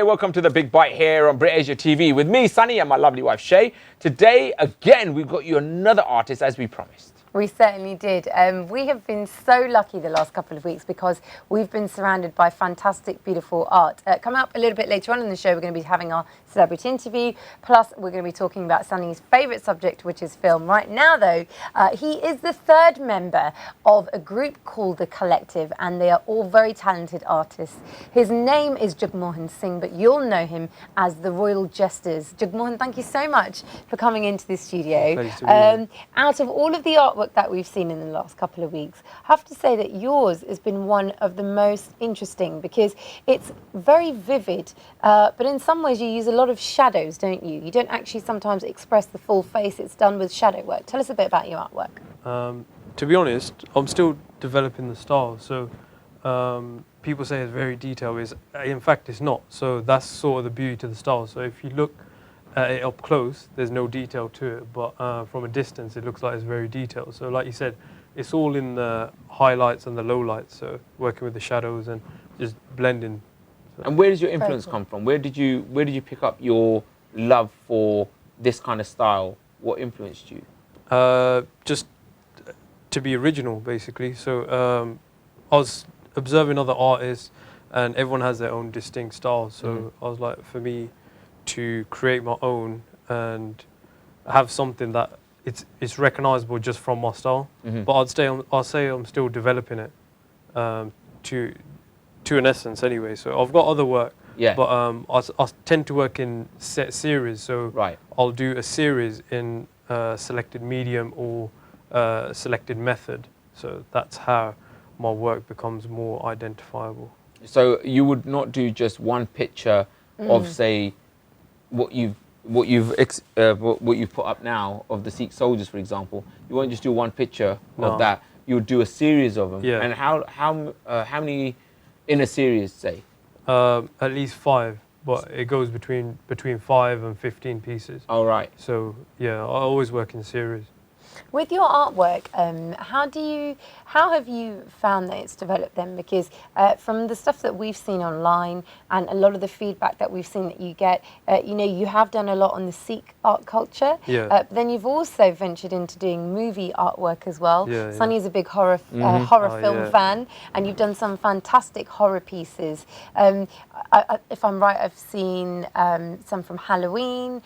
welcome to the Big Bite here on BritAsia TV with me, Sunny, and my lovely wife, Shay. Today, again, we've got you another artist as we promised. We certainly did. We have been so lucky the last couple of weeks because we've been surrounded by fantastic, beautiful art. Coming up a little bit later on in the show, we're going to be having our celebrity interview. Plus, we're going to be talking about Sunny's favourite subject, which is film. Right now, though, he is the third member of a group called The Collective, and they are all very talented artists. His name is Jagmohan Singh, but you'll know him as the Royal Jesters. Jagmohan, thank you so much for coming into the studio. Out of all of the artwork that we've seen in the last couple of weeks, I have to say that yours has been one of the most interesting because it's very vivid, but in some ways you use a lot of shadows, don't you? You don't actually sometimes express the full face. It's done with shadow work. Tell us a bit about your artwork. To be honest, I'm still developing the style. So people say it's very detailed. In fact, it's not. So that's sort of the beauty to the style. So if you look at it up close, there's no detail to it, but from a distance, it looks like it's very detailed. So like you said, it's all in the highlights and the lowlights, so working with the shadows and just blending. So. And where does your influence come from? Where did you pick up your love for this kind of style? What influenced you? Just to be original, basically. So I was observing other artists, and everyone has their own distinct style. So I was like, for me, to create my own and have something that it's recognizable just from my style. But I'll say I'm still developing it to an essence anyway. So I've got other work, but I tend to work in set series. So I'll do a series in a selected medium or a selected method. So that's how my work becomes more identifiable. So you would not do just one picture of, say, what you've put up now of the Sikh soldiers, for example. You won't just do one picture of that. You would do a series of them. Yeah. And how many in a series, say? At least 5, but it goes between 5 and 15 pieces. Oh, right. So yeah, I always work in series. With your artwork, how have you found that it's developed then? Because from the stuff that we've seen online and a lot of the feedback that we've seen that you get, you have done a lot on the Sikh art culture. But then you've also ventured into doing movie artwork as well. Sunny's a big horror film fan, and you've done some fantastic horror pieces. If I'm right, I've seen some from Halloween.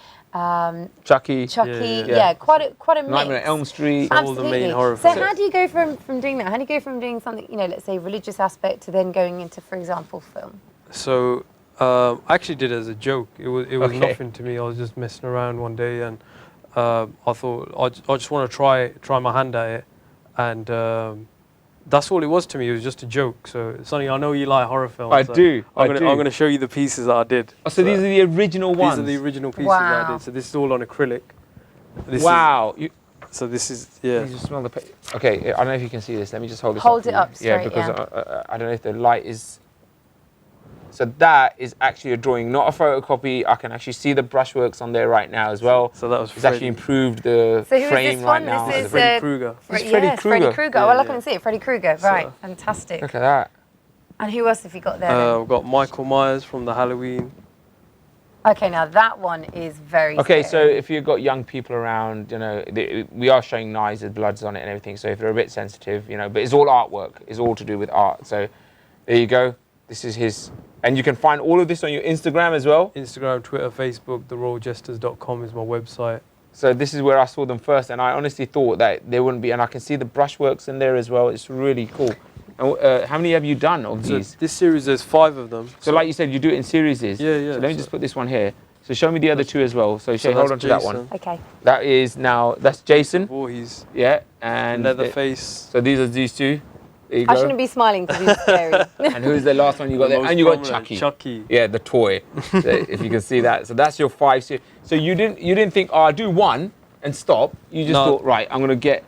Chucky, quite a mix. Nightmare on Elm Street, all the main horror films. films. How do you go from doing that? How do you go from doing something, let's say religious aspect, to then going into, for example, film? So I actually did it as a joke. It was nothing to me. I was just messing around one day, and I thought I just want to try my hand at it, and that's all it was to me. It was just a joke. So, Sonny, I know you like horror films. I do. I'm going to show you the pieces that I did. Oh, so these are the original ones? These are the original pieces that I did. So this is all on acrylic. So this is, You just smell the okay, I don't know if you can see this. Let me just hold this Hold it up straight, because I don't know if the light is... So that is actually a drawing, not a photocopy. I can actually see the brushworks on there right now as well. So that was It's actually improved the frame right now. This is Freddy Krueger. Freddie Krueger. Well, I can see it. Freddie Krueger. Right. Fantastic. Look at that. And who else have you got there? We've got Michael Myers from the Halloween. Okay, now that one is very Okay, scary. so if you've got young people around, we are showing knives with bloods on it and everything. So if they're a bit sensitive, but it's all artwork. It's all to do with art. So there you go. This is his... And you can find all of this on your Instagram as well? Instagram, Twitter, Facebook, theroyaljesters.com is my website. So this is where I saw them first, and I honestly thought that there wouldn't be, and I can see the brushworks in there as well. It's really cool. And, how many have you done of these? This series, there's 5 of them. So like you said, you do it in series. Yeah. So let me just put this one here. So show me the other 2 as well. So hold on to that one. Okay. That is that's Jason. Voorhees. Yeah, and Leatherface. So these are these 2. There you I go. shouldn't be smiling because he's scary. And who's the last one you got there? And you got Chucky. Chucky. Yeah, the toy. So if you can see that. So that's your 5 series. So you didn't think, I'll do one and stop. You just thought, right, I'm gonna get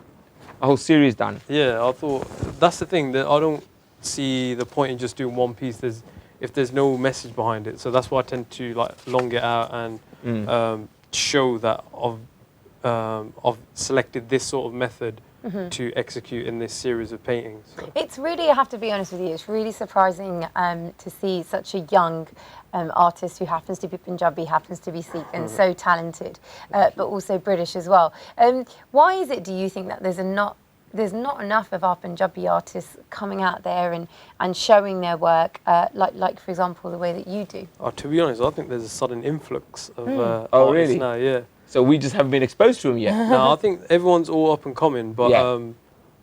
a whole series done. Yeah, I thought that's the thing, that I don't see the point in just doing one piece. If there's no message behind it. So that's why I tend to long it out and show that I've selected this sort of method to execute in this series of paintings. So. It's really, I have to be honest with you, it's really surprising to see such a young artist who happens to be Punjabi, happens to be Sikh, and so talented, but also British as well. Why is it, do you think, that there's not enough of our Punjabi artists coming out there and showing their work, like for example, the way that you do? To be honest, I think there's a sudden influx of Oh, artists really? now, yeah. So we just haven't been exposed to them yet. No, I think everyone's all up and coming, but Yeah.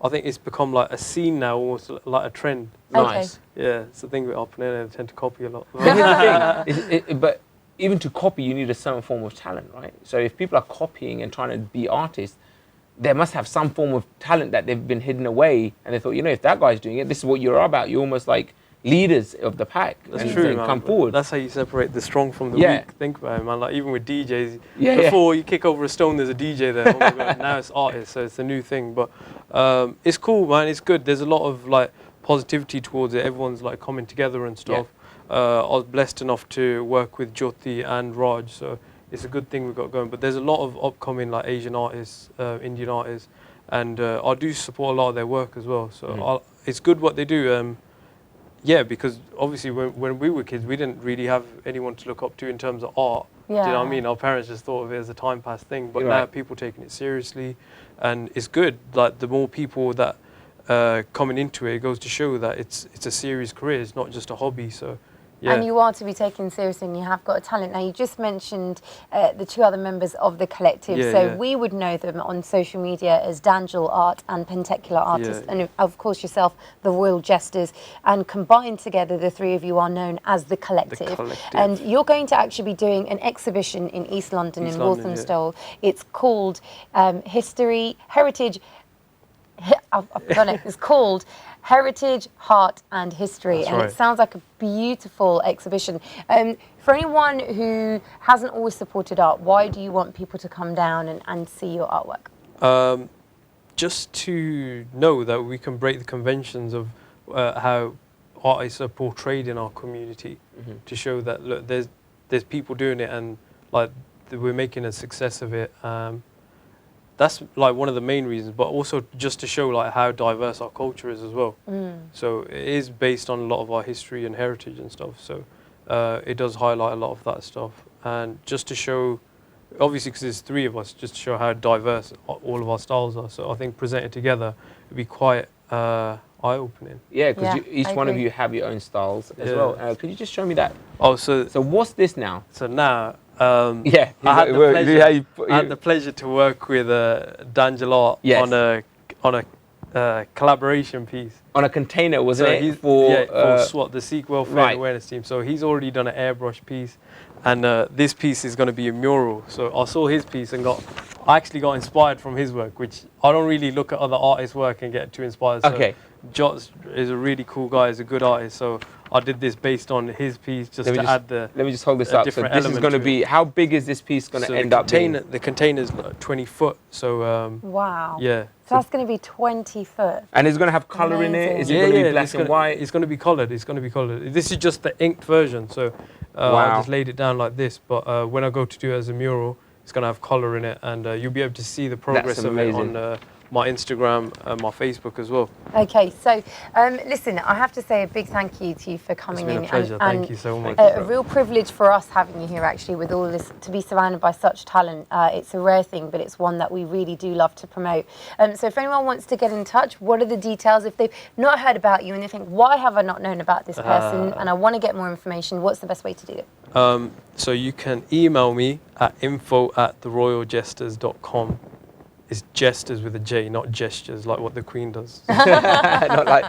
I think it's become like a scene now, almost like a trend. Okay. Nice. Yeah, it's the thing with up and in, they tend to copy a lot. But here's the thing, but even to copy, you need a certain form of talent, right? So if people are copying and trying to be artists, they must have some form of talent that they've been hidden away, and they thought, you know, if that guy's doing it, this is what you're about. You're almost like leaders of the pack. That's and true, they man. come forward. That's how you separate the strong from the Yeah. weak. Think about it, man. Like even with DJs, Yeah, before you kick over a stone, there's a DJ there. Oh my God. Now it's artists, so it's a new thing. But it's cool, man. It's good. There's a lot of like positivity towards it. Everyone's like coming together and stuff. I was blessed enough to work with Jyoti and Raj, so it's a good thing we've got going. But there's a lot of upcoming like Asian artists, Indian artists, and I do support a lot of their work as well. So it's good what they do. Yeah, because obviously when we were kids, we didn't really have anyone to look up to in terms of art. Do you know what I mean? Our parents just thought of it as a time pass thing, but now people taking it seriously, and it's good. Like the more people that coming into it, it goes to show that it's a serious career. It's not just a hobby. So. Yeah. And you are to be taken seriously, and you have got a talent. Now, you just mentioned the two other members of the collective. We would know them on social media as Dangel Art and Pentacular Artist, and of course yourself, the Royal Jesters. And combined together, the three of you are known as the collective. And you're going to actually be doing an exhibition in East London, in Walthamstow. It's called Heritage. I've done it. It's called Heritage, Heart and History. It sounds like a beautiful exhibition. For anyone who hasn't always supported art, why do you want people to come down and see your artwork? Just to know that we can break the conventions of how artists are portrayed in our community, to show that look, there's people doing it, and like we're making a success of it. That's like one of the main reasons, but also just to show like how diverse our culture is as well. So it is based on a lot of our history and heritage and stuff. So it does highlight a lot of that stuff, and just to show, obviously because there's three of us, just to show how diverse all of our styles are. So I think presented together, it'd be quite eye-opening. Yeah, because each one of you have your own styles as well. Could you just show me that? Oh, so what's this now? So now. I had the pleasure to work with Dangel Art on a collaboration piece. On a container, wasn't it? For SWAT, the Sikh Welfare and Awareness Team. So he's already done an airbrush piece, and this piece is going to be a mural. So I saw his piece and I actually got inspired from his work, which I don't really look at other artists' work and get too inspired. So Jots is a really cool guy, he's a good artist. So I did this based on his piece, just to add the. Let me just hold this up. So this is going to be. How big is this piece going to end up being? The container's 20 foot. So. Wow. Yeah. So that's going to be 20 foot. And it's going to have colour in it. Is it going to be black and white? It's going to be coloured. It's going to be coloured. This is just the inked version. So I just laid it down like this. But when I go to do it as a mural, it's going to have colour in it, and you'll be able to see the progress of it on my Instagram and my Facebook as well. Okay, so listen, I have to say a big thank you to you for coming in. It's been a pleasure. Thank you so much. A real privilege for us having you here, actually, with all this, to be surrounded by such talent. It's a rare thing, but it's one that we really do love to promote. So if anyone wants to get in touch, what are the details? If they've not heard about you and they think, why have I not known about this person, and I want to get more information, what's the best way to do it? So you can email me at info@theroyaljesters.com. It's jesters with a J, not gestures, like what the Queen does. not the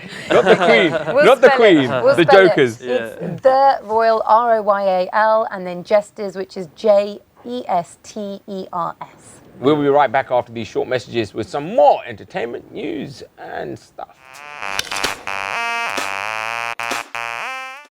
Queen, the Jokers. It's the Royal, ROYAL, and then Jesters, which is JESTERS. We'll be right back after these short messages with some more entertainment news and stuff.